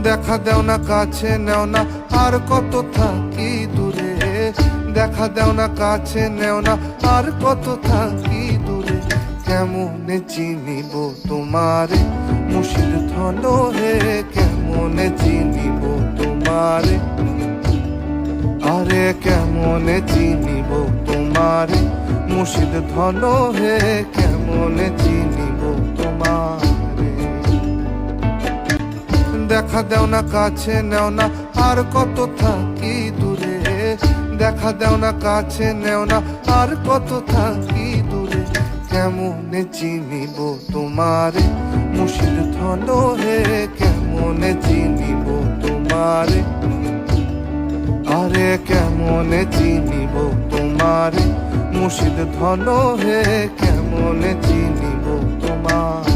দেখা দেও না কাছে নেও না আর কত থাকি দূরে, দেখা দেও না কাছে নেও না আর কত থাকি দূরে। কেমনে চিনিব তোমারে মুর্শিদ ধন হে, কেমনে চিনিব তোমারে, আরে কেমনে চিনিব তোমারে মুর্শিদ ধন হে, কেমনে চিনিব তোমারে। দেখা দেও না কাছে নেও না আর কত থাকি দূরে, দেখা দেও না কাছে নেও না আর কত থাকি দূরে। কেমনে চিনিব তোমারে মুর্শিদ ধন হে, কেমনে চিনিব তোমারে, আরে কেমনে চিনিব তোমারে মুর্শিদ ধন হে, কেমনে চিনিব তোমারে।